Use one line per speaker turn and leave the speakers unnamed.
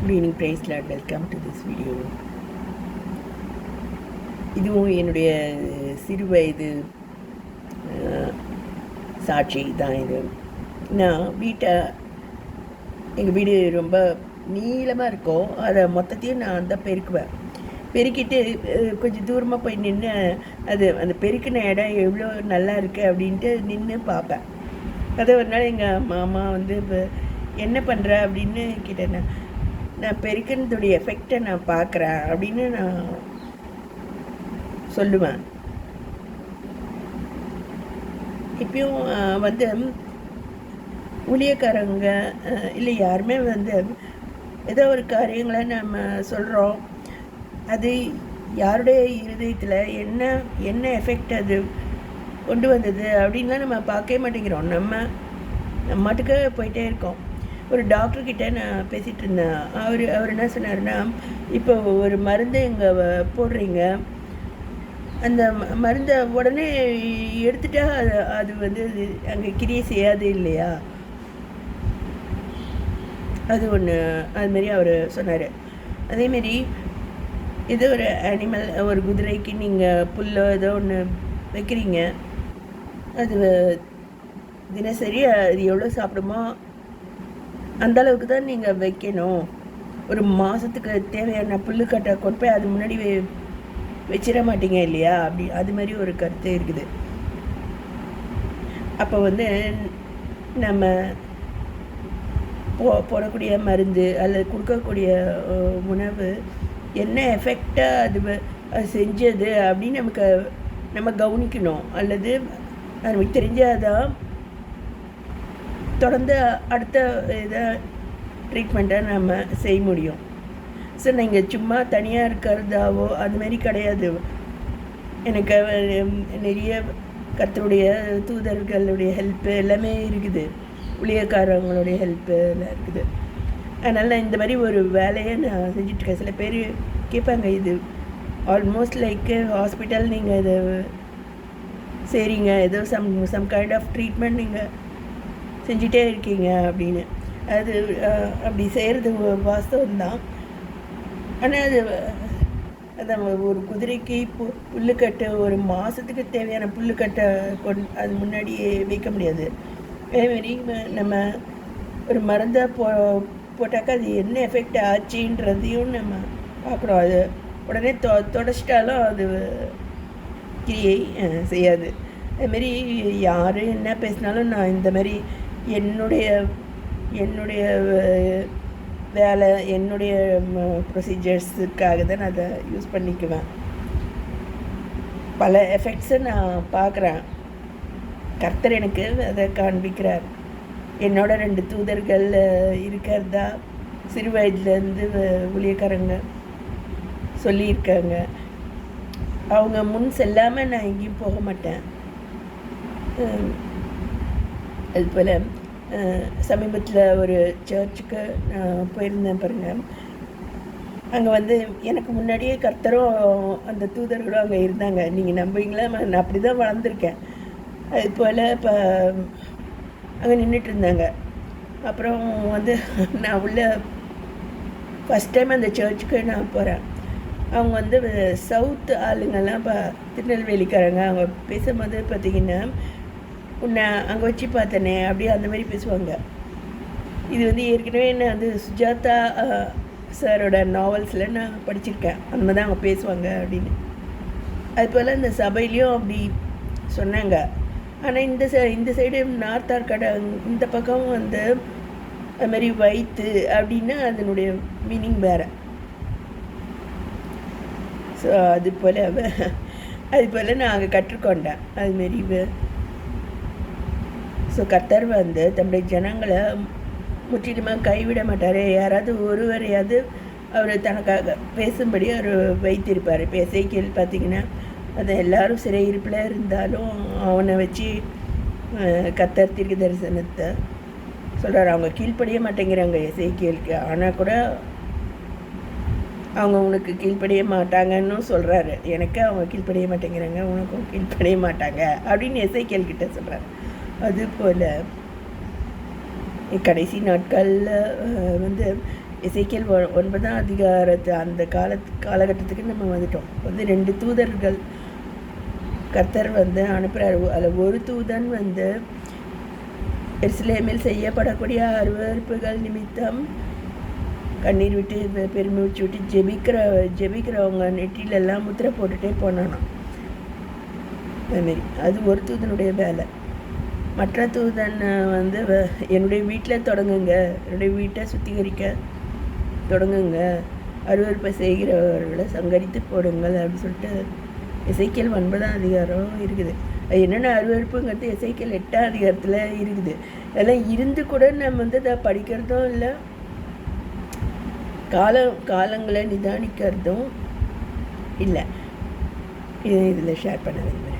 Good evening, praise Lord. Welcome to this video. இதுவும் என்னுடைய சிறு வயது சாட்சி தான். இது நான் எங்கள் வீடு ரொம்ப நீளமாக இருக்கும். அதை மொத்தத்தையும் நான் தான் பெருக்குவேன். பெருக்கிட்டு கொஞ்சம் தூரமாக போய் நின்று அந்த பெருக்கின இடம் எவ்வளோ நல்லா இருக்குது அப்படின்ட்டு நின்று பார்ப்பேன். அதை ஒரு நாள் எங்கள் மாமா இப்போ என்ன பண்ணுற அப்படின்னு கேட்டேன். நான் பெருக்கினதுடைய எஃபெக்டை நான் பார்க்குறேன் அப்படின்னு நான் சொல்லுவேன். இப்பயும் ஊழியக்காரங்க இல்லை யாருமே ஏதோ ஒரு காரியங்களை நம்ம சொல்கிறோம், அது யாருடைய இருதயத்தில் என்ன எஃபெக்ட் அது கொண்டு வந்தது அப்படின்லாம் நம்ம பார்க்கவே மாட்டேங்கிறோம். நம்ம மாட்டுக்கு போயிட்டே இருக்கோம். ஒரு டாக்டர்கிட்ட நான் பேசிகிட்டு இருந்தேன். அவர் என்ன சொன்னார்னா, இப்போ ஒரு மருந்து இங்கே போடுறீங்க, அந்த மருந்தை உடனே எடுத்துட்டா அது அங்கே கிரியை செய்யாது இல்லையா? அது ஒன்று அதுமாரி அவர் சொன்னார். அதேமாரி ஏதோ ஒரு அனிமல், ஒரு குதிரைக்கு நீங்கள் புல்லோ ஏதோ ஒன்று வைக்கிறீங்க, அது தினசரி அது எவ்வளோ சாப்பிடுமோ அந்த அளவுக்கு தான் நீங்கள் வைக்கணும். ஒரு மாதத்துக்கு தேவையான புல்லுக்கட்டை கொண்டு போய் அது முன்னாடி வச்சிட மாட்டீங்க இல்லையா? அப்படி அது மாதிரி ஒரு கருத்து இருக்குது. அப்போ நம்ம போடக்கூடிய மருந்து அல்லது கொடுக்கக்கூடிய உணவு என்ன எஃபெக்டாக அது செஞ்சது அப்படின்னு நம்ம கவனிக்கணும். அல்லது நமக்கு தெரிஞ்சாதான் தொடர்ந்து அடுத்த இதை ட்ரீட்மெண்ட்டை நம்ம செய்ய முடியும். ஸோ நீங்கள் சும்மா தனியாக இருக்கிறதாவோ அதுமாரி கிடையாது. எனக்கு நிறைய கர்த்தருடைய தூதர்களுடைய ஹெல்ப்பு எல்லாமே இருக்குது, ஊழியக்காரங்களுடைய ஹெல்ப்பு எல்லாம் இருக்குது. அதனால் இந்த மாதிரி ஒரு வேலையை நான் செஞ்சிட்ருக்கேன். சில பேர் கேட்பாங்க, இது ஆல்மோஸ்ட் லைக் ஹாஸ்பிட்டல், நீங்கள் இதை செய்கிறீங்க, ஏதோ சம் கைண்ட் ஆஃப் ட்ரீட்மெண்ட் நீங்கள் செஞ்சிட்டே இருக்கீங்க அப்படின்னு. அது அப்படி செய்கிறது வாஸ்தவம்தான். ஆனால் அது ஒரு குதிரைக்கு புல்லுக்கட்டை ஒரு மாதத்துக்கு தேவையான புல்லுக்கட்டை அது முன்னாடியே வைக்க முடியாது. அதேமாரி நம்ம ஒரு மருந்தை போட்டாக்கா அது என்ன எஃபெக்ட் ஆச்சுன்றதையும் நம்ம பார்க்குறோம். அது உடனே தொடச்சிட்டாலும் அது கிரியை செய்யாது. அதுமாரி யார் என்ன பேசினாலும் நான் இந்த மாதிரி என்னுடைய வேலை, என்னுடைய ப்ரொசீஜர்ஸுக்காக தான் நான் அதை யூஸ் பண்ணிக்குவேன். பல எஃபெக்ட்ஸை நான் பார்க்குறேன். கர்த்தர் எனக்கு அதை காண்பிக்கிறார். என்னோட 2 தூதர்கள் இருக்கிறதா சிறு வயதுலேருந்து ஊழியக்காரங்க சொல்லியிருக்காங்க. அவங்க முன் செல்லாமல் நான் எங்கேயும் போக மாட்டேன். அதுபோல் சமீபத்தில் ஒரு சர்ச்சுக்கு நான் போயிருந்தேன் பாருங்கள். அங்கே எனக்கு முன்னாடியே கர்த்தரும் அந்த தூதர்களும் அங்கே இருந்தாங்க. நீங்கள் நம்புவீங்களா? நான் அப்படி தான் வளர்ந்துருக்கேன். அதுபோல் இப்போ அங்கே நின்றுட்டு இருந்தாங்க. அப்புறம் நான் ஃபஸ்ட் டைம் அந்த சர்ச்சுக்கு நான் போகிறேன். அவங்க சவுத் ஆளுங்கெல்லாம் இப்போ திருநெல்வேலிக்காரங்க. அவங்க பேசும்போது பார்த்திங்கன்னா, உன்னை அங்கே வச்சு பார்த்தனே அப்படி அந்த மாதிரி பேசுவாங்க. இது ஏற்கனவே நான் சுஜாதா சாரோட நாவல்ஸில் நான் படிச்சிருக்கேன். அந்த மாதிரி தான் அவங்க பேசுவாங்க அப்படின்னு. அதுபோல் இந்த சபையிலையும் அப்படி சொன்னாங்க. ஆனால் இந்த சைடு நார்த் ஆர்காடு இந்த பக்கம் அது மாதிரி வைத்து அப்படின்னா அதனுடைய மீனிங் வேறு. ஸோ அதுபோல் நான் அங்கே கற்றுக்கொண்டேன். அதுமாரி ஸோ கர்த்தர் தம்முடைய ஜனங்களை முற்றிலுமாக கைவிட மாட்டார். யாராவது ஒருவரையாவது அவர் தனக்காக பேசும்படி அவர் வைத்திருப்பார். இப்போ எசேக்கியேல் பார்த்திங்கன்னா, அது எல்லோரும் சிறையிருப்பில் இருந்தாலும் அவனை வச்சு கர்த்தர் தீர்க்க தரிசனத்தை சொல்கிறார். அவங்க கீழ்ப்படிய மாட்டேங்கிறாங்க எசேக்கியேலுக்கு. ஆனால் கூட அவங்க உனக்கு கீழ்ப்படிய மாட்டாங்கன்னு சொல்கிறாரு. எனக்கு அவங்க கீழ்ப்படிய மாட்டேங்கிறாங்க, உனக்கும் கீழ்ப்படிய மாட்டாங்க அப்படின்னு எசேக்கியேல்கிட்ட சொல்கிறார். அதுபோல் கடைசி நாட்களில் எசேக்கியேல் 9ஆம் அதிகாரத்து அந்த காலகட்டத்துக்கு நம்ம வந்துட்டோம். 2 தூதர்கள் கர்த்தர் அனுப்புகிறார். அதில் ஒரு தூதன் எருசலேமில் செய்யப்படக்கூடிய அருவருப்புகள் நிமித்தம் கண்ணீர் விட்டு பெருமூச்சு விட்டு ஜெபிக்கிறவங்க நெற்றிலெல்லாம் முத்திரை போட்டுகிட்டே போனானாம். அதுமாரி அது ஒரு தூதனுடைய வேலை. மற்ற தூதன் என்னுடைய வீட்டில் தொடங்குங்க, என்னுடைய வீட்டை சுத்திகரிக்க தொடங்குங்க, அருவருப்பை செய்கிறவர்களை சங்கரித்து போடுங்கள் அப்படின்னு சொல்லிட்டு எசேக்கியேல் 9ஆம் அதிகாரம் இருக்குது. அது என்னென்ன அருவருப்புங்கிறது எசேக்கியேல் 8ஆம் அதிகாரத்தில் இருக்குது. அதெல்லாம் இருந்து கூட நம்ம அதை படிக்கிறதும் இல்லை, காலங்களை நிதானிக்கிறதும் இல்லை. இதில் ஷேர் பண்ண வேண்டும்.